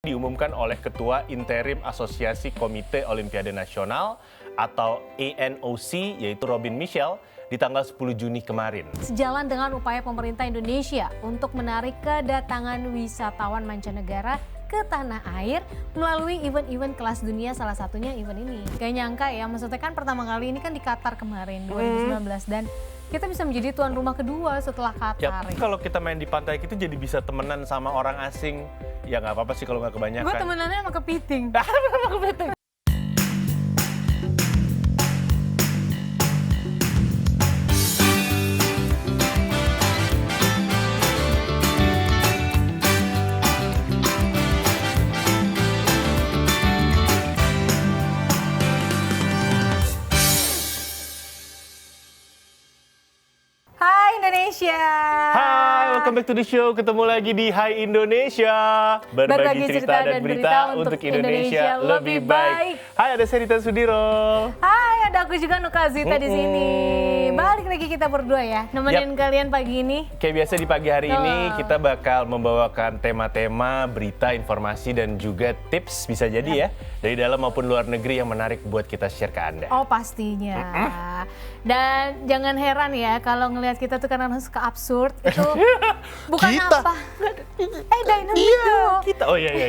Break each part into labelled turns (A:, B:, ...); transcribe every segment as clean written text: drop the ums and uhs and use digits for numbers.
A: diumumkan oleh Ketua Interim Asosiasi Komite Olimpiade Nasional atau ANOC, yaitu Robin Michel, di tanggal 10 Juni kemarin.
B: Sejalan dengan upaya pemerintah Indonesia untuk menarik kedatangan wisatawan mancanegara ke tanah air melalui event-event kelas dunia, salah satunya event ini. Gak nyangka ya, maksudnya kan pertama kali ini kan di Qatar kemarin 2019 dan kita bisa menjadi tuan rumah kedua setelah Qatar.
A: Ya, kalau kita main di pantai kita jadi bisa temenan sama orang asing. Ya nggak apa-apa sih kalau nggak kebanyakan.
B: Gue temenannya sama kepiting. Indonesia.
A: Hai, welcome back to the show. Ketemu lagi di Hai Indonesia. Berbagi cerita dan berita untuk Indonesia lebih baik. Hai, ada saya Rita Sudiro.
B: Hai, ada aku juga Nuka Zita di sini. Balik lagi kita berdua ya, nemenin kalian pagi ini.
A: Kayak biasa di pagi hari ini kita bakal membawakan tema-tema, berita, informasi dan juga tips bisa jadi ya dari dalam maupun luar negeri yang menarik buat kita share ke Anda.
B: Oh pastinya. Dan jangan heran ya kalau ngelihat kita tuh karena suka absurd itu bukan
A: kita.
B: apa. Dynamic duo.
A: Kita,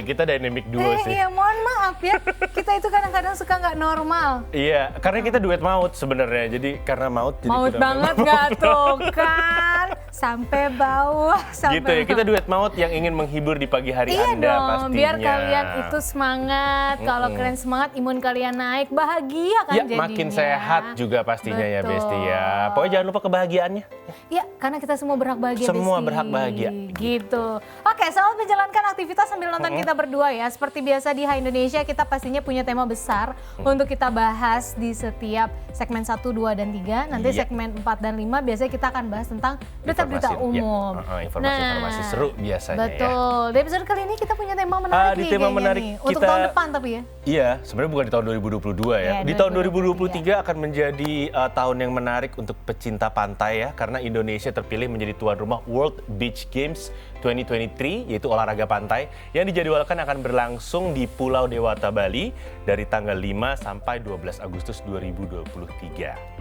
A: kita dynamic duo sih.
B: Iya, mohon maaf ya. Kita itu kadang-kadang suka nggak normal.
A: Iya, karena kita duet maut sebenarnya. Jadi karena maut jadi
B: maut banget nggak tuh kan? Sampai bawah. Sampai
A: gitu ya, kita duet maut yang ingin menghibur di pagi hari Anda
B: dong,
A: pastinya.
B: Biar kalian itu semangat. Kalau kalian semangat, imun kalian naik, bahagia kan
A: ya,
B: jadinya.
A: Makin sehat juga pastinya.
B: Betul.
A: Ya Besti ya. Pokoknya jangan lupa kebahagiaannya.
B: Ya, karena kita semua berhak bahagia.
A: Semua
B: Besti.
A: berhak bahagia.
B: Gitu. Oke, selamat menjalankan aktivitas sambil nonton kita berdua ya. Seperti biasa di Hai Indonesia, kita pastinya punya tema besar untuk kita bahas di setiap segmen 1, 2, dan 3. Nanti segmen 4 dan 5 biasanya kita akan bahas tentang berita-berita umum.
A: Informasi-informasi seru biasanya.
B: Betul.
A: Ya.
B: Di episode kali ini kita punya tema menarik nih
A: tema menarik
B: nih.
A: kita,
B: untuk tahun depan tapi ya.
A: Iya, sebenarnya bukan di tahun 2022 ya. Di tahun 2023 akan menjadi tahun yang menarik untuk pecinta pantai ya. Karena Indonesia terpilih menjadi tuan rumah World Beach Games 2023, yaitu olahraga pantai yang dijadwalkan akan berlangsung di Pulau Dewata, Bali dari tanggal 5 sampai 12 Agustus 2023.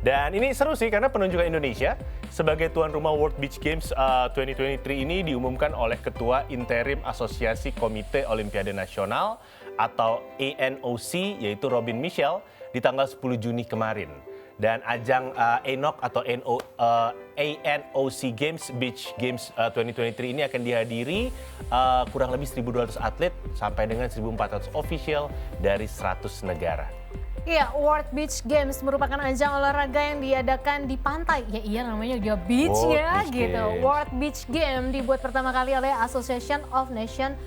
A: Dan ini seru sih karena penunjukan Indonesia sebagai tuan rumah World Beach Games 2023 ini diumumkan oleh Ketua Interim Asosiasi Komite Olimpiade Nasional atau ANOC, yaitu Robin Michel, di tanggal 10 Juni kemarin. Dan ajang ANOC atau ANOC Games Beach Games 2023 ini akan dihadiri kurang lebih 1.200 atlet sampai dengan 1.400 official dari 100 negara.
B: Iya, World Beach Games merupakan ajang olahraga yang diadakan di pantai. Ya iya, namanya juga beach ya gitu.
A: Games.
B: World Beach Games dibuat pertama kali oleh Association of Nation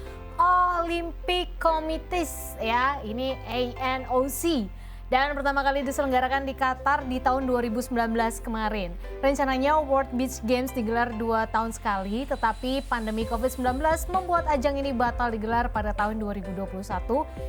B: Olympic Committees ya, ini ANOC. Dan pertama kali diselenggarakan di Qatar di tahun 2019 kemarin. Rencananya World Beach Games digelar 2 tahun sekali, tetapi pandemi COVID-19 membuat ajang ini batal digelar pada tahun 2021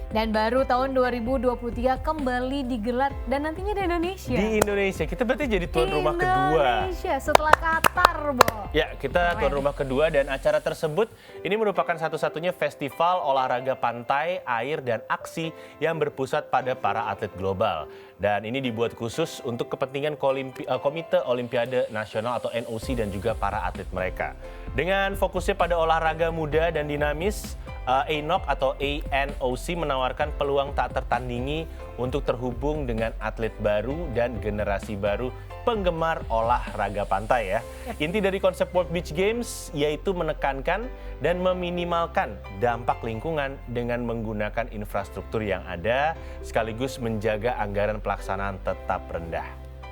B: dan baru tahun 2023 kembali digelar dan nantinya di Indonesia.
A: Di Indonesia, kita berarti jadi tuan rumah kedua.
B: Indonesia setelah Qatar, Bo.
A: Ya, kita tuan rumah kedua dan acara tersebut ini merupakan satu-satunya festival olahraga pantai, air, dan aksi yang berpusat pada para atlet global. Dan ini dibuat khusus untuk kepentingan Komite Olimpiade Nasional atau NOC dan juga para atlet mereka. Dengan fokusnya pada olahraga muda dan dinamis, ANOC atau ANOC menawarkan peluang tak tertandingi untuk terhubung dengan atlet baru dan generasi baru penggemar olahraga pantai ya. Inti dari konsep World Beach Games yaitu menekankan dan meminimalkan dampak lingkungan dengan menggunakan infrastruktur yang ada sekaligus menjaga anggaran pelaksanaan tetap rendah.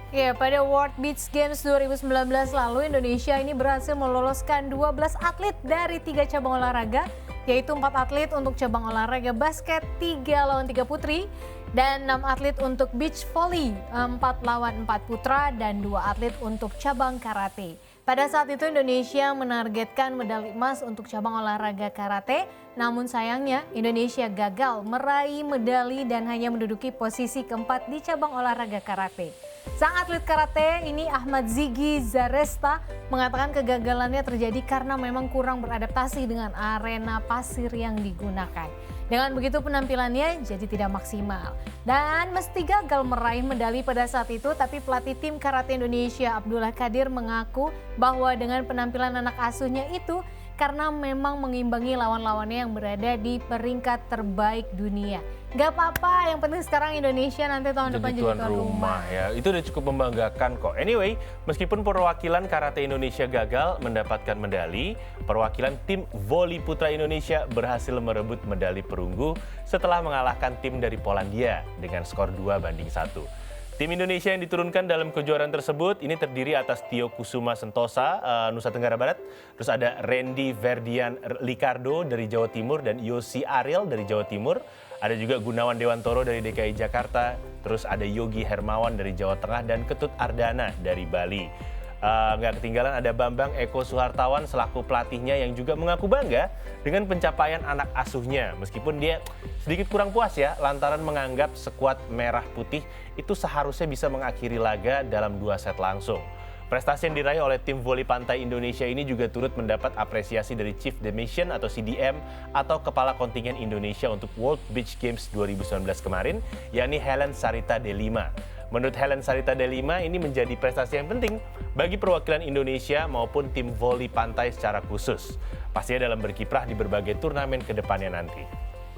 B: Ya, pada World Beach Games 2019 lalu Indonesia ini berhasil meloloskan 12 atlet dari 3 cabang olahraga, yaitu 4 atlet untuk cabang olahraga basket 3 lawan 3 putri, dan 6 atlet untuk beach volley 4 lawan 4 putra, dan 2 atlet untuk cabang karate. Pada saat itu Indonesia menargetkan medali emas untuk cabang olahraga karate, namun sayangnya Indonesia gagal meraih medali dan hanya menduduki posisi keempat di cabang olahraga karate. Sang atlet karate ini Ahmad Ziggy Zaresta mengatakan kegagalannya terjadi karena memang kurang beradaptasi dengan arena pasir yang digunakan. Dengan begitu penampilannya jadi tidak maksimal. Dan meski gagal meraih medali pada saat itu, tapi pelatih tim karate Indonesia Abdullah Kadir mengaku bahwa dengan penampilan anak asuhnya itu karena memang mengimbangi lawan-lawannya yang berada di peringkat terbaik dunia. Gak apa-apa, yang penting sekarang Indonesia nanti tahun depan jadi tuan rumah.
A: Ya, itu udah cukup membanggakan kok. Anyway, meskipun perwakilan karate Indonesia gagal mendapatkan medali, perwakilan tim voli putra Indonesia berhasil merebut medali perunggu setelah mengalahkan tim dari Polandia dengan skor 2-1. Tim Indonesia yang diturunkan dalam kejuaraan tersebut ini terdiri atas Tio Kusuma Sentosa, Nusa Tenggara Barat. Terus ada Randy Verdian Licardo dari Jawa Timur dan Yosi Ariel dari Jawa Timur. Ada juga Gunawan Dewantoro dari DKI Jakarta. Terus ada Yogi Hermawan dari Jawa Tengah dan Ketut Ardana dari Bali. Nggak ketinggalan ada Bambang Eko Suhartawan selaku pelatihnya yang juga mengaku bangga dengan pencapaian anak asuhnya. Meskipun dia sedikit kurang puas ya lantaran menganggap skuad merah putih itu seharusnya bisa mengakhiri laga dalam 2 set langsung. Prestasi yang diraih oleh tim voli pantai Indonesia ini juga turut mendapat apresiasi dari Chief Demission atau CDM atau Kepala Kontingen Indonesia untuk World Beach Games 2019 kemarin, yakni Helen Sarita Delima. Menurut Helen Sarita Delima, ini menjadi prestasi yang penting bagi perwakilan Indonesia maupun tim voli pantai secara khusus. Pastinya dalam berkiprah di berbagai turnamen ke depannya nanti.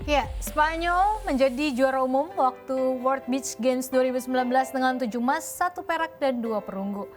B: Ya, Spanyol menjadi juara umum waktu World Beach Games 2019 dengan 7 emas, 1 perak dan 2 perunggu.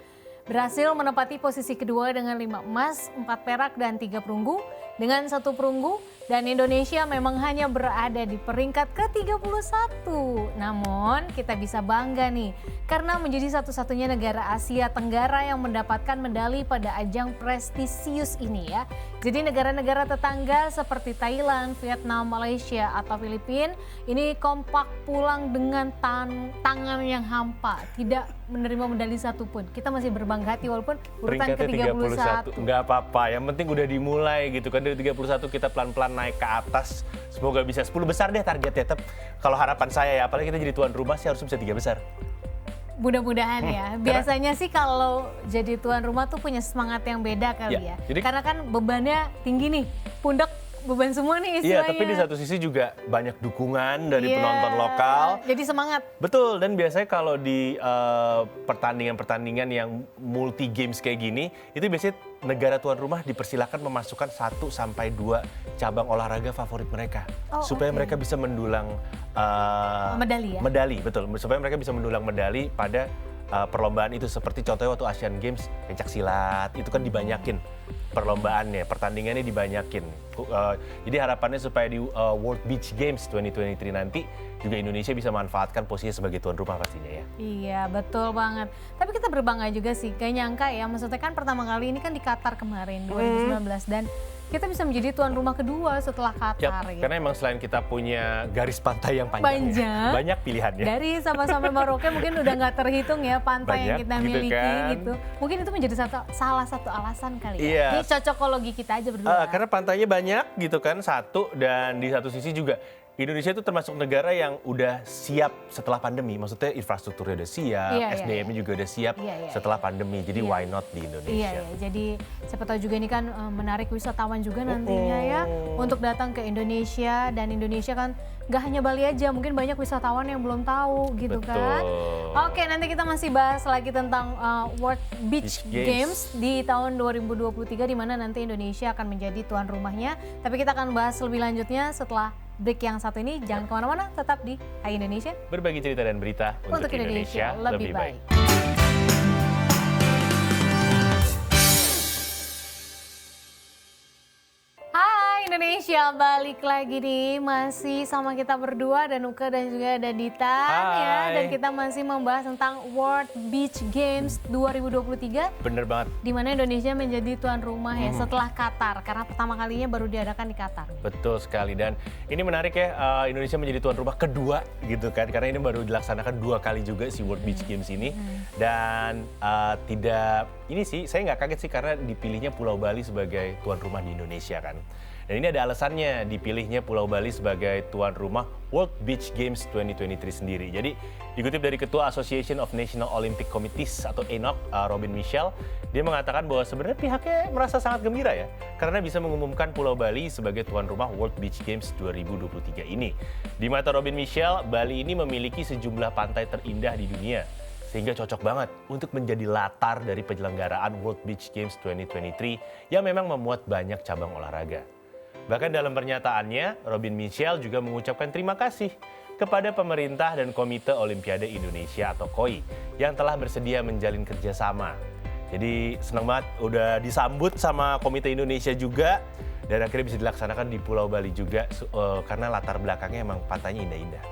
B: Berhasil menempati posisi kedua dengan 5 emas, 4 perak dan 3 perunggu dengan 1 perunggu. Dan Indonesia memang hanya berada di peringkat ke-31. Namun kita bisa bangga nih karena menjadi satu-satunya negara Asia Tenggara yang mendapatkan medali pada ajang prestisius ini ya. Jadi negara-negara tetangga seperti Thailand, Vietnam, Malaysia atau Filipina ini kompak pulang dengan tangan yang hampa. Tidak menerima medali satupun. Kita masih berbangga hati walaupun urutan ke-31.
A: Nggak apa-apa, yang penting udah dimulai gitu kan. Dari 31 kita pelan-pelan naik ke atas, semoga bisa 10 besar deh targetnya. Kalau harapan saya ya, apalagi kita jadi tuan rumah sih harusnya bisa 3 besar.
B: Mudah-mudahan ya. Biasanya sih kalau jadi tuan rumah tuh punya semangat yang beda kali ya. Karena kan bebannya tinggi nih, pundak beban semua nih istilahnya.
A: Iya, tapi di satu sisi juga banyak dukungan dari penonton lokal.
B: Jadi semangat.
A: Betul, dan biasanya kalau di pertandingan-pertandingan yang multi games kayak gini, itu biasanya negara tuan rumah dipersilakan memasukkan 1 sampai 2 cabang olahraga favorit mereka. Supaya mereka bisa mendulang
B: medali ya?
A: Medali, betul. Supaya mereka bisa mendulang medali pada perlombaan itu. Seperti contohnya waktu Asian Games, pencak silat, itu kan dibanyakin perlombaannya, pertandingannya dibanyakin. Jadi harapannya supaya di World Beach Games 2023 nanti juga Indonesia bisa manfaatkan posisinya sebagai tuan rumah pastinya ya.
B: Iya, betul banget. Tapi kita berbangga juga sih, gak nyangka ya, maksudnya kan pertama kali ini kan di Qatar kemarin 2019 dan kita bisa menjadi tuan rumah kedua setelah Qatar.
A: Yap, karena emang selain kita punya garis pantai yang panjang, ya, banyak pilihannya.
B: Dari Sabah sampai Merauke mungkin udah nggak terhitung ya pantai yang kita miliki gitu. Mungkin itu menjadi salah satu alasan kali ya. Ini cocokologi kita aja berdua.
A: Karena pantainya banyak gitu kan, satu, dan di satu sisi juga Indonesia itu termasuk negara yang udah siap setelah pandemi. Maksudnya infrastrukturnya udah siap, SDM-nya juga udah siap setelah pandemi. Jadi why not di Indonesia?
B: Iya, jadi siapa tahu juga ini kan menarik wisatawan juga nantinya ya untuk datang ke Indonesia. Dan Indonesia kan gak hanya Bali aja, mungkin banyak wisatawan yang belum tahu gitu kan. Oke, nanti kita masih bahas lagi tentang World Beach Games di tahun 2023 di mana nanti Indonesia akan menjadi tuan rumahnya. Tapi kita akan bahas lebih lanjutnya setelah break yang satu ini. Jangan kemana-mana, tetap di Hai Indonesia.
A: Berbagi cerita dan berita untuk Indonesia lebih baik. Indonesia balik lagi nih, masih sama kita berdua, ada Nuka dan juga ada Dita ya, dan kita masih membahas tentang World Beach Games 2023. Bener banget.
B: Di mana Indonesia menjadi tuan rumah ya setelah Qatar, karena pertama kalinya baru diadakan di Qatar.
A: Betul sekali, dan ini menarik ya, Indonesia menjadi tuan rumah kedua gitu kan, karena ini baru dilaksanakan 2 kali juga si World Beach Games ini. Dan tidak, ini sih saya nggak kaget sih karena dipilihnya Pulau Bali sebagai tuan rumah di Indonesia kan. Dan ini ada alasannya dipilihnya Pulau Bali sebagai tuan rumah World Beach Games 2023 sendiri. Jadi dikutip dari Ketua Association of National Olympic Committees atau ANOC, Robin Michel, dia mengatakan bahwa sebenarnya pihaknya merasa sangat gembira ya, karena bisa mengumumkan Pulau Bali sebagai tuan rumah World Beach Games 2023 ini. Di mata Robin Michel, Bali ini memiliki sejumlah pantai terindah di dunia, sehingga cocok banget untuk menjadi latar dari penyelenggaraan World Beach Games 2023 yang memang memuat banyak cabang olahraga. Bahkan dalam pernyataannya, Robin Michel juga mengucapkan terima kasih kepada pemerintah dan Komite Olimpiade Indonesia atau KOI yang telah bersedia menjalin kerjasama. Jadi senang banget udah disambut sama Komite Indonesia juga dan akhirnya bisa dilaksanakan di Pulau Bali juga karena latar belakangnya emang pantainya indah-indah.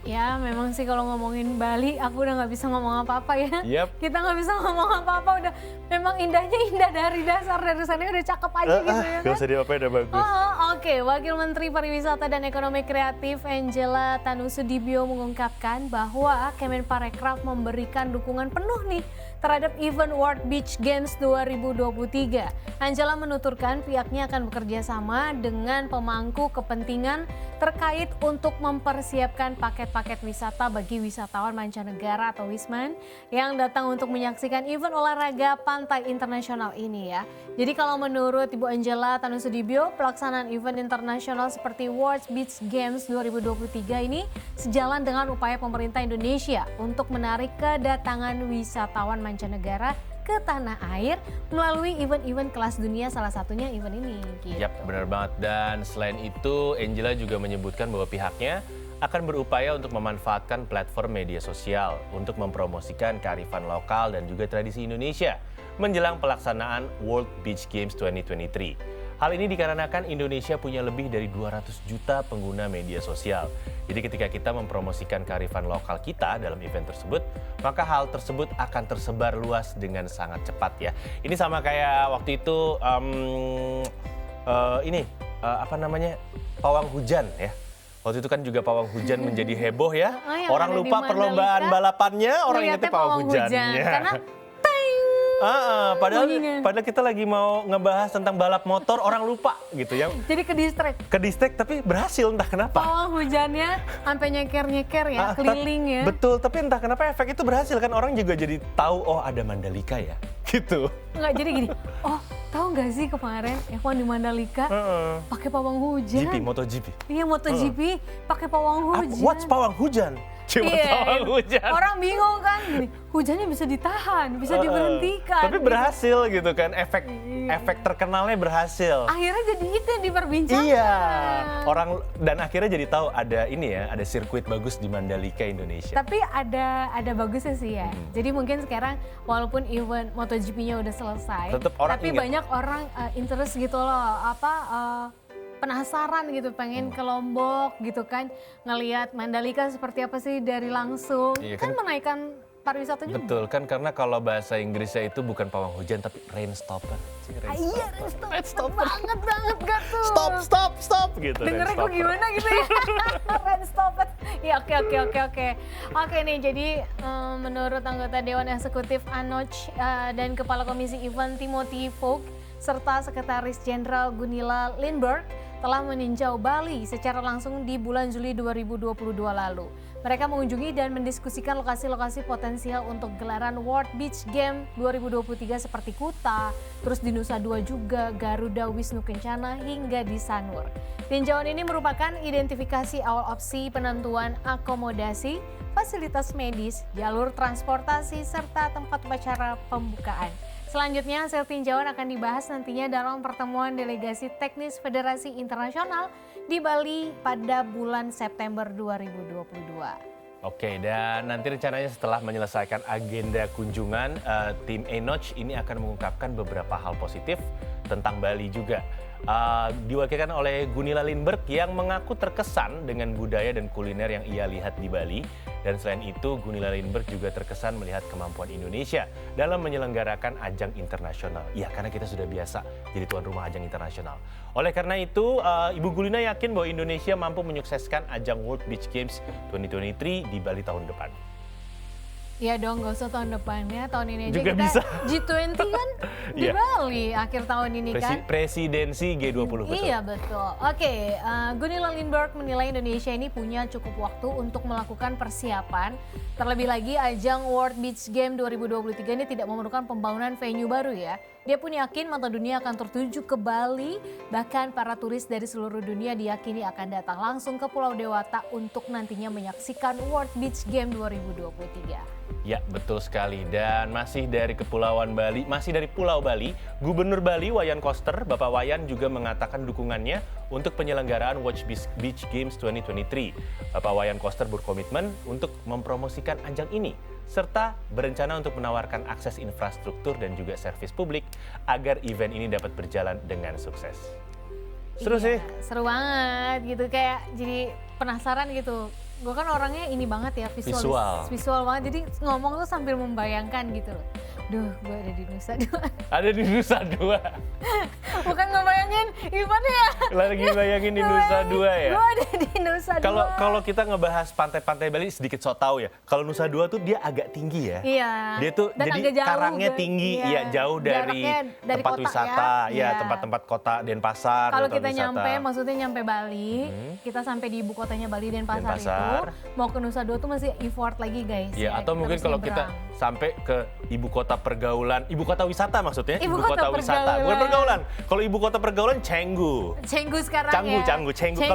B: Ya memang sih kalau ngomongin Bali aku udah nggak bisa ngomong apa-apa ya.
A: Yep.
B: Kita nggak bisa ngomong apa-apa, udah memang indahnya indah dari dasar, dari sana udah cakep aja gitu ya
A: Gak usah diapain, udah bagus.
B: Oke. Wakil Menteri Pariwisata dan Ekonomi Kreatif Angela Tanusudibio mengungkapkan bahwa Kemenparekraf memberikan dukungan penuh nih terhadap event World Beach Games 2023. Angela menuturkan pihaknya akan bekerja sama dengan pemangku kepentingan terkait untuk mempersiapkan paket-paket wisata bagi wisatawan mancanegara atau wisman yang datang untuk menyaksikan event olahraga pantai internasional ini ya. Jadi kalau menurut Ibu Angela Tanusudibio, pelaksanaan event internasional seperti World Beach Games 2023 ini sejalan dengan upaya pemerintah Indonesia untuk menarik kedatangan wisatawan mancanegara ke tanah air melalui event-event kelas dunia, salah satunya event ini. Gitu.
A: Yap, benar banget. Dan selain itu, Angela juga menyebutkan bahwa pihaknya akan berupaya untuk memanfaatkan platform media sosial untuk mempromosikan kearifan lokal dan juga tradisi Indonesia menjelang pelaksanaan World Beach Games 2023. Hal ini dikarenakan Indonesia punya lebih dari 200 juta pengguna media sosial. Jadi ketika kita mempromosikan kearifan lokal kita dalam event tersebut, maka hal tersebut akan tersebar luas dengan sangat cepat ya. Ini sama kayak waktu itu pawang hujan ya. Waktu itu kan juga pawang hujan menjadi heboh ya. Orang lupa perlombaan balapannya, orang ingetnya pawang hujannya.
B: Karena
A: padahal kita lagi mau ngebahas tentang balap motor, orang lupa gitu ya.
B: Jadi ke distract
A: tapi berhasil entah kenapa.
B: Pawang hujannya sampai nyeker-nyeker ya, keliling ya.
A: Betul, tapi entah kenapa efek itu berhasil kan, orang juga jadi tahu oh ada Mandalika ya, gitu.
B: Enggak, jadi gini, oh tahu nggak sih kemarin F1 di Mandalika pakai pawang hujan.
A: MotoGP.
B: Iya, MotoGP pakai pawang hujan.
A: What's pawang hujan? Cuma pawang hujan.
B: Orang bingung kan, gini, hujannya bisa ditahan, bisa diberhentikan.
A: Tapi berhasil gitu kan, efek terkenalnya berhasil.
B: Akhirnya jadi itu yang diperbincangkan.
A: Iya, orang dan akhirnya jadi tahu ada ini ya, ada sirkuit bagus di Mandalika Indonesia.
B: Tapi ada bagusnya sih ya. Jadi mungkin sekarang walaupun event MotoGP-nya udah selesai, tapi banyak orang interest gitu loh, penasaran gitu, pengen ke Lombok gitu kan, ngelihat Mandalika seperti apa sih dari langsung. Iya, kan menaikkan pariwisata juga.
A: Betul kan, karena kalau bahasa Inggrisnya itu bukan pawang hujan tapi rain stopper.
B: Iya, rain stopper banget gak tuh.
A: Stop gitu.
B: Dengernya kok gimana gitu ya. Rain stopper. Iya, oke. Oke nih, jadi menurut anggota Dewan Eksekutif ANOC dan Kepala Komisi Event Timothy Vogt serta Sekretaris Jenderal Gunilla Lindberg telah meninjau Bali secara langsung di bulan Juli 2022 lalu. Mereka mengunjungi dan mendiskusikan lokasi-lokasi potensial untuk gelaran World Beach Game 2023 seperti Kuta, terus di Nusa Dua juga, Garuda Wisnu Kencana hingga di Sanur. Tinjauan ini merupakan identifikasi awal opsi penentuan akomodasi, fasilitas medis, jalur transportasi, serta tempat upacara pembukaan. Selanjutnya, hasil tinjauan akan dibahas nantinya dalam pertemuan delegasi teknis Federasi Internasional di Bali pada bulan September 2022.
A: Oke, dan nanti rencananya setelah menyelesaikan agenda kunjungan, tim ANOC ini akan mengungkapkan beberapa hal positif tentang Bali juga. Diwakilkan oleh Gunilla Lindberg yang mengaku terkesan dengan budaya dan kuliner yang ia lihat di Bali. Dan selain itu, Gunilla Lindberg juga terkesan melihat kemampuan Indonesia dalam menyelenggarakan ajang internasional. Ya, karena kita sudah biasa jadi tuan rumah ajang internasional. Oleh karena itu, Ibu Gunilla yakin bahwa Indonesia mampu menyukseskan ajang World Beach Games 2023 di Bali tahun depan.
B: Iya dong, gak usah tahun depannya, tahun ini aja
A: Juga
B: kita
A: bisa.
B: G20 kan di
A: Iya.
B: Bali akhir tahun ini kan.
A: Presidensi G20 betul.
B: Iya betul. Oke, Gunilla Lindberg menilai Indonesia ini punya cukup waktu untuk melakukan persiapan. Terlebih lagi ajang World Beach Game 2023 ini tidak memerlukan pembangunan venue baru ya. Dia pun yakin mata dunia akan tertuju ke Bali, bahkan para turis dari seluruh dunia diyakini akan datang langsung ke Pulau Dewata untuk nantinya menyaksikan World Beach Game 2023.
A: Ya, betul sekali. Dan masih dari Kepulauan Bali, masih dari Pulau Bali, Gubernur Bali Wayan Koster, Bapak Wayan juga mengatakan dukungannya untuk penyelenggaraan World Beach Games 2023. Bapak Wayan Koster berkomitmen untuk mempromosikan ajang ini, serta berencana untuk menawarkan akses infrastruktur dan juga servis publik agar event ini dapat berjalan dengan sukses. Seru sih.
B: Seru banget gitu, kayak jadi penasaran gitu. Gue kan orangnya ini banget ya, visual banget, jadi ngomong tuh sambil membayangkan gitu loh. Duh, gue ada di Nusa Dua.
A: Ada di Nusa Dua.
B: Bukan ngebayangin gimana ya?
A: Lagi bayangin di Nusa Dua ya?
B: Gue ada di Nusa Dua.
A: Kalau kita ngebahas pantai-pantai Bali sedikit so tau ya. Kalau Nusa Dua tuh dia agak tinggi ya.
B: Iya.
A: Dia tuh
B: Dan
A: jadi
B: agak jauh,
A: karangnya tinggi,
B: iya.
A: jauh dari
B: Dari
A: tempat
B: kota
A: wisata,
B: ya.
A: ya tempat-tempat kota Denpasar.
B: Kalau
A: tempat
B: kita
A: wisata.
B: nyampe, maksudnya nyampe Bali, kita sampai di ibu kotanya Bali Denpasar
A: Denpasar.
B: itu, mau ke Nusa Dua tuh masih effort lagi guys.
A: Ya, atau mungkin
B: harus
A: kalau kita
B: nyebrang.
A: sampai ke ibu kota pergaulan, ibu kota wisata maksudnya,
B: Ibu kota
A: wisata, bukan pergaulan. Kalau ibu kota pergaulan Canggu.
B: Canggu sekarang
A: Canggu.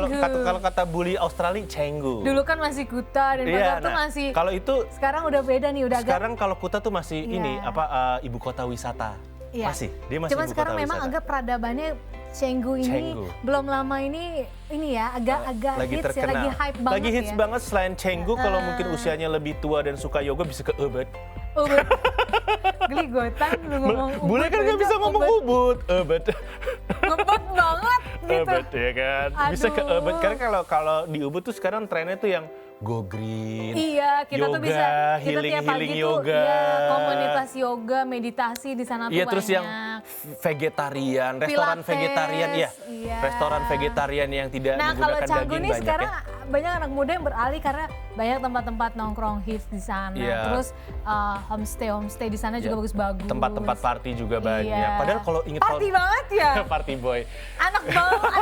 B: ya.
A: Kalau kata bully Australia Canggu.
B: Dulu kan masih Kuta dan
A: Iya,
B: tuh masih.
A: kalau itu
B: Sekarang udah beda nih, udah agak.
A: sekarang kalau Kuta tuh masih
B: Iya.
A: ini ibu kota wisata.
B: Iya.
A: Dia masih
B: Cuma
A: ibu
B: sekarang
A: kota
B: memang
A: wisata.
B: agak peradabannya Canggu ini
A: Canggu.
B: belum lama ini ya agak
A: Lagi
B: hits ya,
A: terkenal.
B: lagi hype banget
A: Lagi hits
B: ya.
A: banget selain Canggu, kalau mungkin usianya lebih tua dan suka yoga bisa ke Ubud.
B: Ubud. Geligotan lu ngomong Ubud.
A: Bule kan nggak bisa ngomong Ubud. Ubud.
B: Ngebut banget gitu.
A: Ubud ya kan. Bisa ke
B: Aduh.
A: Ubud. Karena kalau di Ubud tuh sekarang trennya tuh yang go green.
B: Iya, kita tuh
A: yoga,
B: bisa kita tiap pagi
A: healing
B: tuh
A: yoga.
B: ya, komunitas yoga, meditasi di sana tuh
A: Iya,
B: banyak.
A: terus yang vegetarian, restoran
B: Pilates,
A: vegetarian, iya.
B: iya.
A: Restoran vegetarian yang tidak
B: Nah, kalau
A: menggunakan
B: Canggu
A: daging
B: nih
A: banyak
B: sekarang
A: ya.
B: banyak anak muda yang beralih karena banyak tempat-tempat nongkrong hits di sana.
A: Iya.
B: Terus homestay di sana juga
A: Iya.
B: bagus-bagus.
A: Tempat-tempat party juga banyak.
B: Iya.
A: Padahal kalau inget
B: party banget ya.
A: party boy.
B: anak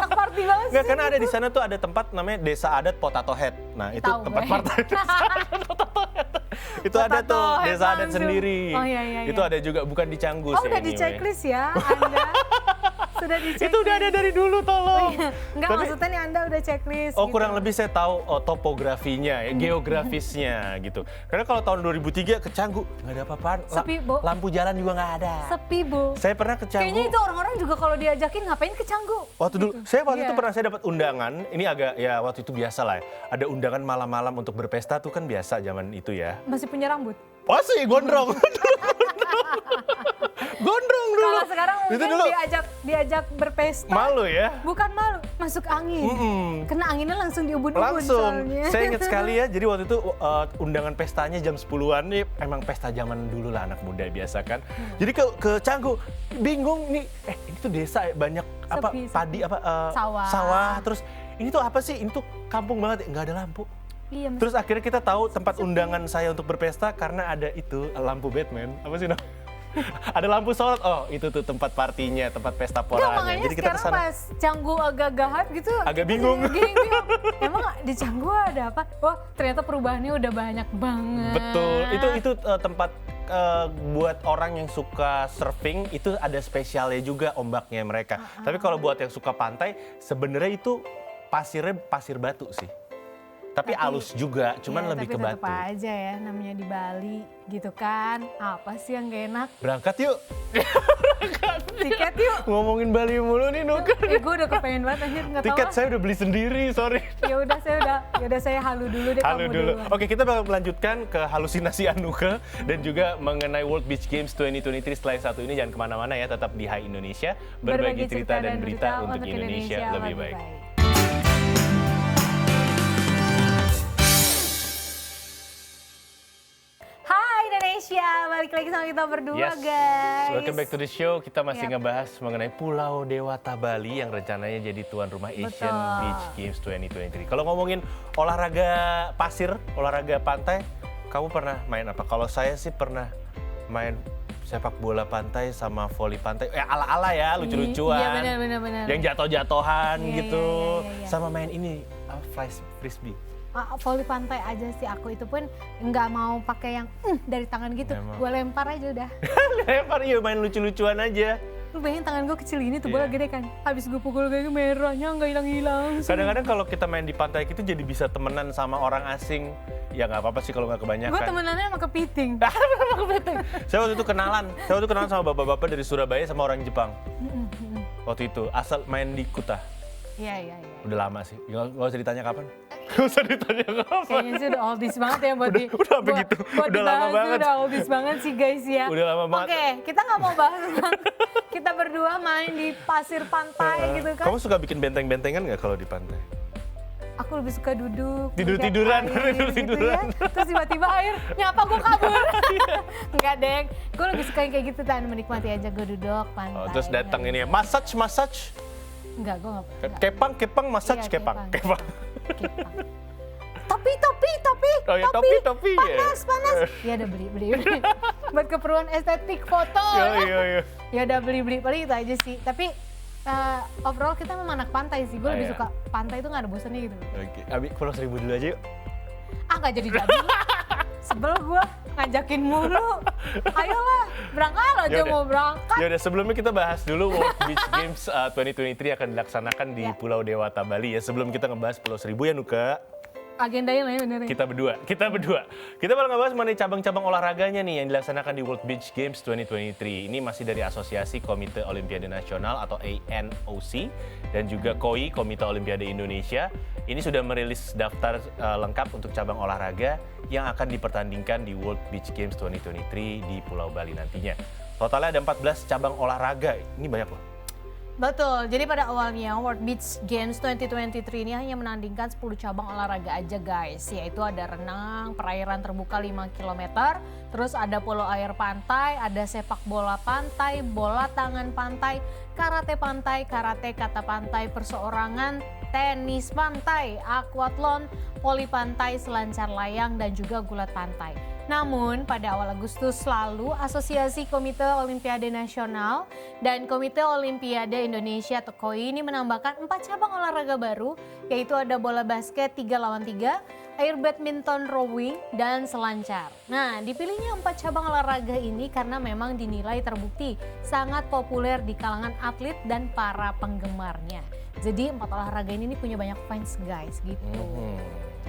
B: party banget
A: Nggak,
B: sih.
A: karena ada di sana tuh ada tempat namanya Desa Adat Potato Head. Nah, itu
B: Tahu
A: tempat
B: gue.
A: party. Itu ada
B: Potato
A: tuh
B: Head
A: Desa Adat
B: langsung.
A: sendiri.
B: Oh, iya, iya,
A: Itu
B: iya.
A: ada juga, bukan di Canggu
B: Oh,
A: sih.
B: udah di
A: anyway.
B: checklist ya Anda. Sudah di checklist.
A: Itu udah ada dari dulu, tolong.
B: Enggak,
A: Tapi-
B: maksudnya nih Anda udah checklist.
A: Oh,
B: gitu.
A: kurang lebih saya tahu topografinya, ya, geografisnya gitu. Karena kalau tahun 2003 ke Canggu nggak ada apa-apaan.
B: Sepi, Bo.
A: Lampu jalan juga nggak ada.
B: Sepi, Bu.
A: Saya pernah ke Canggu.
B: Kayaknya itu orang-orang juga kalau diajakin ngapain ke Canggu.
A: Waktu dulu, saya waktu itu
B: Iya.
A: pernah saya dapat undangan. Ini agak ya waktu itu biasa lah. Ya. Ada undangan malam-malam untuk berpesta tuh kan biasa zaman itu ya.
B: Masih punya rambut.
A: Oh sih, gondrong. Gondrong dulu.
B: Kalau sekarang
A: Itu
B: mungkin
A: dulu
B: diajak berpesta.
A: malu ya.
B: Bukan malu, masuk angin. Kena anginnya langsung diubun-ubun
A: Langsung.
B: soalnya.
A: Saya ingat sekali ya. Jadi waktu itu undangan pestanya jam 10-an nih. Emang pesta zaman dulu lah anak muda biasa kan. Jadi ke Canggu bingung nih. Ini tuh desa ya, banyak apa
B: Sepi,
A: padi apa
B: Sawah.
A: Terus ini tuh apa sih? Ini tuh kampung banget, nggak ada lampu.
B: Iya,
A: Terus akhirnya kita tahu tempat undangan saya untuk berpesta karena ada itu lampu Batman. Apa sih namanya? Ada lampu sorot. Oh, itu tuh tempat partinya, tempat pesta
B: Enggak,
A: poranya.
B: makanya
A: Jadi kita
B: sekarang
A: kesana.
B: pas Canggu agak-agak hype gitu.
A: Agak
B: kita
A: bingung.
B: jadi bingung. Emang di Canggu ada apa? Wah, ternyata perubahannya udah banyak banget.
A: Betul. Itu tempat buat orang yang suka surfing itu ada spesialnya juga ombaknya mereka. Tapi kalau buat yang suka pantai, sebenarnya itu pasirnya pasir batu sih. Tapi halus juga, cuman
B: Iya,
A: lebih
B: tapi
A: ke
B: tetep
A: batu.
B: aja ya, namanya di Bali gitu kan. Apa sih yang gak enak?
A: Berangkat yuk.
B: Tiket yuk.
A: Ngomongin Bali mulu nih, Nuka.
B: Gue udah kepengen banget anjir, nggak tahu
A: Tiket
B: lah.
A: saya udah beli sendiri, sorry.
B: Ya udah saya halu dulu deh
A: Halo
B: kamu
A: dulu.
B: duluan.
A: Oke, kita bakal melanjutkan ke halusinasi Anuka dan juga mengenai World Beach Games 2023 setelah yang satu ini. Jangan kemana-mana ya, tetap di Hai Indonesia. Berbagi cerita dan berita untuk Indonesia lebih baik.
B: Hai Indonesia, balik lagi sama kita berdua
A: Yes,
B: guys.
A: welcome back to the show. Kita masih
B: Yap.
A: ngebahas mengenai Pulau Dewata Bali yang rencananya jadi tuan rumah Asian
B: Betul.
A: Beach Games 2023. Kalau ngomongin olahraga pasir, olahraga pantai, Kamu pernah main apa? Kalau saya sih pernah main sepak bola pantai sama voli pantai. Ala-ala ya, lucu-lucuan.
B: Iya benar.
A: Yang jatuh-jatuhan
B: Iya,
A: gitu.
B: iya.
A: Sama main ini, frisbee.
B: Voli pantai aja sih aku itu pun nggak mau pakai yang dari tangan gitu.
A: Nggak mau.
B: Gue lempar aja udah.
A: Lempar ya, main lucu-lucuan aja.
B: Lu bayangin tangan gue kecil gini tuh,
A: Iya.
B: bola gede kan. Habis gue pukul kayak merahnya nggak hilang-hilang.
A: Kadang-kadang kalau kita main di pantai gitu jadi bisa temenan sama orang asing. Ya nggak apa-apa sih kalau nggak kebanyakan.
B: Gue temenannya sama kepiting.
A: Saya waktu itu kenalan sama bapak-bapak dari Surabaya sama orang Jepang. Waktu itu asal main di Kuta.
B: Iya.
A: Udah lama sih. Nggak usah ditanya kapan. Nggak usah ditanya kapan.
B: Kayaknya sih udah oldies banget ya buat
A: Udah begitu. Udah lama banget.
B: Udah oldies banget sih guys ya.
A: Udah lama banget.
B: Oke, kita nggak mau bahas tentang kita berdua main di pasir pantai gitu kan.
A: Kamu suka bikin benteng-bentengan nggak kalau di pantai?
B: Aku lebih suka duduk.
A: Tidur-tiduran,
B: melihat air
A: tidur-tiduran.
B: Gitu ya. Terus tiba-tiba air nyapa gue kabur. Enggak deng, gue lebih suka yang kayak gitu kan, menikmati aja gue duduk pantai.
A: Terus datang ini ya, massage.
B: Enggak, gue nggak.
A: Kepang, massage
B: Iya,
A: kepang.
B: kepang. Topi.
A: Oh ya, topi.
B: Panas. Ya udah beli. Buat keperluan estetik foto.
A: Iya.
B: Ya udah beli. Paling itu aja sih. Tapi overall kita memang anak pantai sih. Gue lebih
A: iya.
B: suka pantai itu nggak ada bosannya gitu.
A: Oke, Abi pulau 1.000 dulu aja yuk.
B: Nggak jadi. Sebel gue ngajakin mulu. Ayolah, berangkat aja
A: Yaudah.
B: mau berangkat.
A: Ya udah, sebelumnya kita bahas dulu World Beach Games 2023 akan dilaksanakan di
B: Ya.
A: Pulau Dewata, Bali ya. Sebelum kita ngebahas Pulau Seribu ya Nuka.
B: Agendanya lah ya bener.
A: Kita berdua. Kita bakal ngebahas mengenai cabang-cabang olahraganya nih yang dilaksanakan di World Beach Games 2023. Ini masih dari Asosiasi Komite Olimpiade Nasional atau ANOC dan juga KOI, Komite Olimpiade Indonesia. Ini sudah merilis daftar lengkap untuk cabang olahraga yang akan dipertandingkan di World Beach Games 2023 di Pulau Bali nantinya. Totalnya ada 14 cabang olahraga. Ini banyak loh.
B: Betul, jadi pada awalnya World Beach Games 2023 ini hanya menandingkan 10 cabang olahraga aja guys. Yaitu ada renang, perairan terbuka 5 km, terus ada polo air pantai, ada sepak bola pantai, bola tangan pantai, karate kata pantai, perseorangan, tenis pantai, aquathlon, voli pantai, selancar layang, dan juga gulat pantai. Namun pada awal Agustus lalu, Asosiasi Komite Olimpiade Nasional dan Komite Olimpiade Indonesia atau KOI ini menambahkan 4 cabang olahraga baru, yaitu ada bola basket 3 lawan 3, air badminton, rowing, dan selancar. Nah, dipilihnya 4 cabang olahraga ini karena memang dinilai terbukti sangat populer di kalangan atlet dan para penggemarnya. Jadi 4 olahraga ini punya banyak fans guys gitu.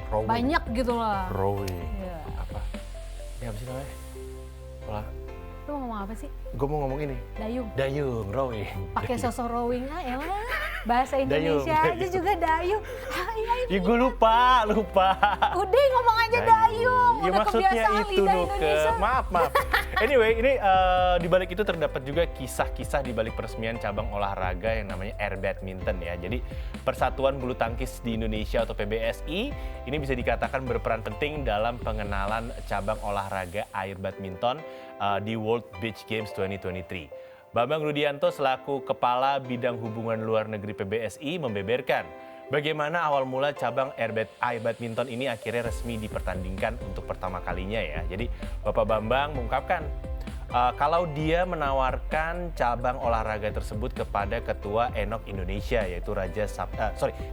A: Rowing.
B: Banyak gitu lah.
A: Rowing.
B: Iya.
A: Apa? Ini apa sih namanya?
B: Lu mau ngomong apa sih?
A: Gue mau ngomong ini. Dayung, rowing.
B: Pakai sosok rowing elah. Bahasa Indonesia
A: Dayung.
B: aja juga dayung.
A: Ya gue lupa.
B: Udah ngomong aja dayung.
A: Ya
B: Udah
A: maksudnya
B: kebiasaan
A: itu
B: lidah
A: Nuke.
B: Indonesia.
A: Maaf. Anyway, ini di balik itu terdapat juga kisah-kisah di balik peresmian cabang olahraga yang namanya air badminton ya. Jadi Persatuan Bulu Tangkis di Indonesia atau PBSI ini bisa dikatakan berperan penting dalam pengenalan cabang olahraga air badminton di World Beach Games 2023. Bambang Rudianto selaku Kepala Bidang Hubungan Luar Negeri PBSI membeberkan bagaimana awal mula cabang air badminton ini akhirnya resmi dipertandingkan untuk pertama kalinya ya. Jadi Bapak Bambang mengungkapkan kalau dia menawarkan cabang olahraga tersebut kepada Ketua ENOC Indonesia yaitu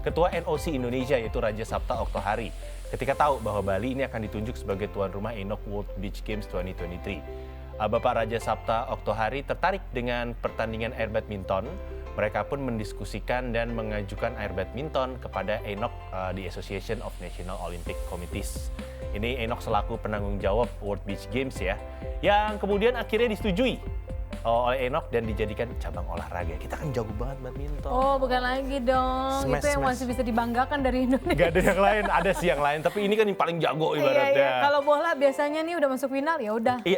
A: Ketua NOC Indonesia yaitu Raja Sapta Oktohari. Ketika tahu bahwa Bali ini akan ditunjuk sebagai tuan rumah ENOC World Beach Games 2023. Bapak Raja Sapta Oktohari tertarik dengan pertandingan air badminton. Mereka pun mendiskusikan dan mengajukan air badminton kepada ENOC di Association of National Olympic Committees. Ini ENOC selaku penanggung jawab World Beach Games ya, yang kemudian akhirnya disetujui oleh ENOC dan dijadikan cabang olahraga. Kita kan jago banget badminton.
B: Oh, bukan lagi dong.
A: Smash,
B: Itu yang
A: smash.
B: masih bisa dibanggakan dari Indonesia.
A: Gak ada yang lain, ada sih yang lain, tapi ini kan yang paling jago ibaratnya.
B: Iya. Kalau bola biasanya nih udah masuk final ya udah.
A: Iya,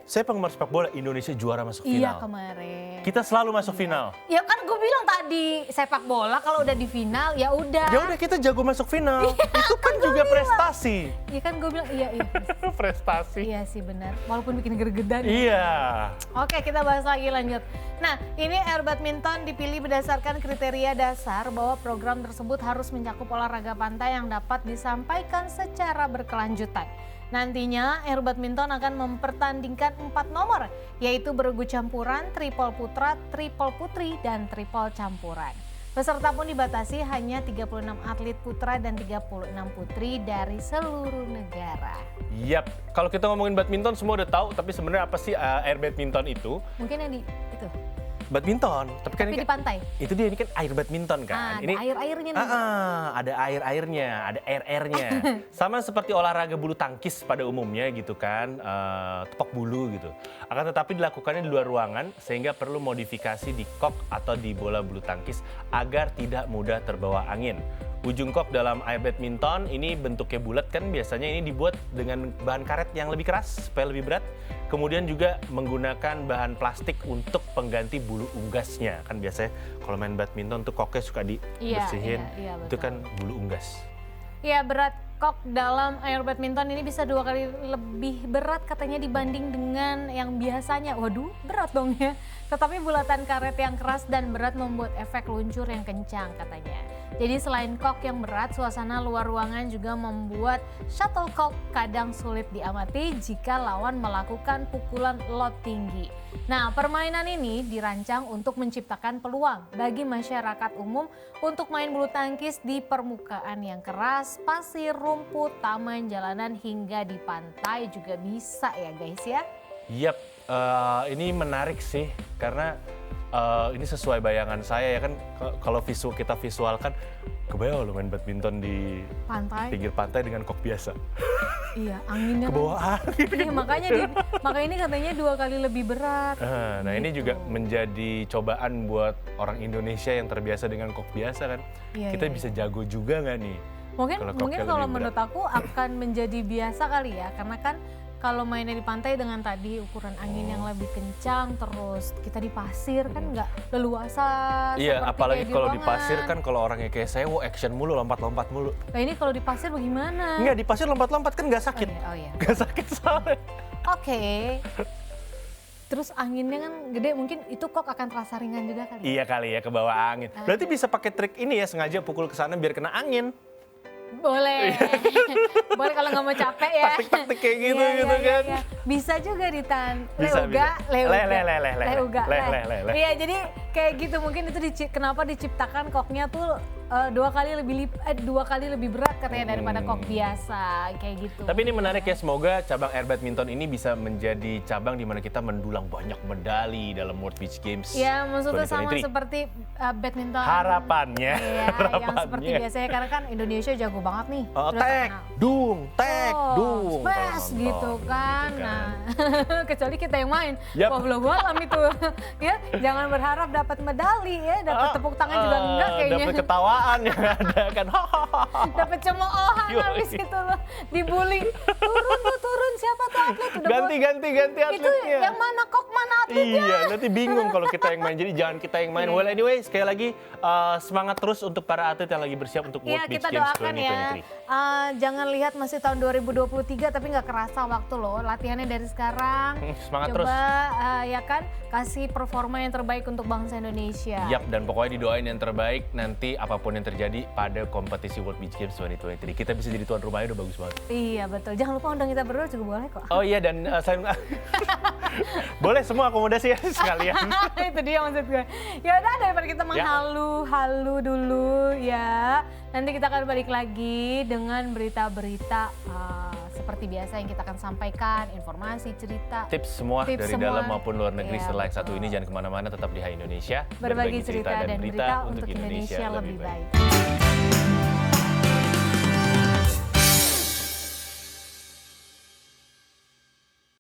A: saya penggemar sepak bola, Indonesia juara masuk
B: Iya
A: final.
B: kemarin.
A: Kita selalu masuk final.
B: Ya kan gue bilang tadi sepak bola kalau udah di final ya udah.
A: Ya udah kita jago masuk final. Itu kan juga prestasi.
B: Iya kan gue bilang iya.
A: Prestasi.
B: Iya sih benar. Walaupun bikin gergedan.
A: Iya.
B: Oke, kita bahas lagi lanjut. Nah, ini air badminton dipilih berdasarkan kriteria dasar bahwa program tersebut harus mencakup olahraga pantai yang dapat disampaikan secara berkelanjutan. Nantinya Air Badminton akan mempertandingkan 4 nomor, yaitu bergu campuran, triple putra, triple putri, dan triple campuran. Peserta pun dibatasi hanya 36 atlet putra dan 36 putri dari seluruh negara.
A: Yap, kalau kita ngomongin badminton semua udah tahu, tapi sebenarnya apa sih air badminton itu?
B: Mungkin yang itu.
A: Badminton, tapi kan ini
B: Tapi di pantai.
A: itu dia, ini kan air badminton kan.
B: Ada
A: Ini
B: air-airnya nih.
A: ada air-airnya, ada air-airnya. Sama seperti olahraga bulu tangkis pada umumnya gitu kan, tepok bulu gitu. Akan tetapi dilakukannya di luar ruangan sehingga perlu modifikasi di kok atau di bola bulu tangkis agar tidak mudah terbawa angin. Ujung kok dalam air badminton ini bentuknya bulat kan, biasanya ini dibuat dengan bahan karet yang lebih keras supaya lebih berat. Kemudian juga menggunakan bahan plastik untuk pengganti bulu unggasnya. Kan biasanya kalau main badminton tuh koknya suka dibersihin,
B: Iya,
A: itu kan bulu unggas.
B: Ya, berat kok dalam air badminton ini bisa 2 kali lebih berat katanya dibanding dengan yang biasanya. Waduh, berat dong ya. Tetapi bulatan karet yang keras dan berat membuat efek luncur yang kencang katanya. Jadi selain kok yang berat, suasana luar ruangan juga membuat shuttlecock kadang sulit diamati jika lawan melakukan pukulan lob tinggi. Nah, permainan ini dirancang untuk menciptakan peluang bagi masyarakat umum untuk main bulu tangkis di permukaan yang keras, pasir, rumput, taman, jalanan, hingga di pantai juga bisa ya guys ya.
A: Yap, ini menarik sih karena ini sesuai bayangan saya ya kan, kalau kita visualkan kebayang lo main badminton di
B: Pantai.
A: pinggir pantai dengan kok biasa.
B: Iya, anginnya
A: Ke bawah angin.
B: Iya, makanya ini katanya 2 kali lebih berat.
A: Nah ini juga menjadi cobaan buat orang Indonesia yang terbiasa dengan kok biasa kan.
B: Iya,
A: Kita
B: iya.
A: bisa jago juga nggak nih?
B: Mungkin
A: koknya
B: kalau
A: lebih
B: menurut
A: berat.
B: aku akan menjadi biasa kali ya, karena kan kalau mainnya di pantai dengan tadi ukuran angin yang lebih kencang, terus kita di pasir kan nggak leluasa.
A: Iya,
B: seperti
A: apalagi
B: kayak
A: kalau di
B: ruangan.
A: pasir kan, kalau orangnya kayak saya, action mulu, lompat-lompat mulu.
B: Nah ini kalau di pasir bagaimana?
A: Enggak, di pasir lompat-lompat kan nggak sakit.
B: Oh iya.
A: Nggak sakit soalnya.
B: Oke. Terus anginnya kan gede, mungkin itu kok akan terasa ringan juga kali.
A: Iya kali ya, ke bawah angin. Berarti bisa pakai trik ini ya, sengaja pukul ke sana biar kena angin.
B: Boleh. Boleh kalau nggak mau capek ya.
A: Taktik-taktik kayak gitu
B: Iya,
A: gitu
B: iya,
A: kan.
B: iya. Bisa juga Ditan.
A: Bisa,
B: Leuga,
A: bisa.
B: leuga.
A: Leuga. Le.
B: Iya, jadi kayak gitu mungkin itu kenapa diciptakan koknya tuh 2 kali lebih berat katanya daripada kok biasa kayak gitu.
A: Tapi ini menarik ya, semoga cabang air badminton ini bisa menjadi cabang di mana kita mendulang banyak medali dalam World Beach Games.
B: Ya, maksudnya sama
A: 2023.
B: seperti badminton.
A: Harapannya.
B: Iya, yang seperti biasanya karena kan Indonesia jago banget nih.
A: Oh,
B: Sudah
A: tek,
B: terkenal.
A: dung, tek, dung.
B: Smash
A: Kalau nonton,
B: gitu kan.
A: gitu
B: Nah, kecuali kita yang main.
A: Yap.
B: Wah, belum alam itu. Ya, jangan berharap dapat medali ya, dapat tepuk tangan juga enggak kayaknya.
A: Dapat ketawaan yang ada kan.
B: Dapat cemoohan
A: Yoi.
B: habis itu loh, dibully. Turun siapa tuh atlet udah
A: Ganti
B: itu
A: atletnya.
B: yang mana kok mana atletnya.
A: Iya, nanti bingung kalau kita yang main. Jadi jangan kita yang main. Well anyway, sekali lagi semangat terus untuk para atlet yang lagi bersiap untuk
B: Iya,
A: World Beach
B: kita
A: Games
B: doakan ya.
A: 2023.
B: Jangan lihat masih tahun 2023 tapi nggak kerasa waktu loh. Latihannya dari sekarang.
A: Semangat
B: Coba
A: terus.
B: Ya kan kasih performa yang terbaik untuk bangsa Indonesia.
A: Yap, dan pokoknya didoain yang terbaik nanti apapun yang terjadi pada kompetisi World Beach Games 2023. Kita bisa jadi tuan rumahnya udah bagus banget.
B: Iya betul. Jangan lupa undang kita berdua juga boleh kok.
A: Oh iya, dan boleh semua akomodasi ya sekalian.
B: Itu dia maksud gue. Ya udah daripada kita menghalu-halu dulu ya. Nanti kita akan balik lagi dengan berita-berita seperti biasa yang kita akan sampaikan, informasi, cerita.
A: Tips semua
B: Tips
A: dari
B: semua.
A: dalam maupun luar negeri.
B: Iya,
A: Setelah yang
B: betul.
A: satu ini jangan kemana-mana, tetap di Hai Indonesia.
B: Berbagi cerita dan berita untuk Indonesia lebih baik.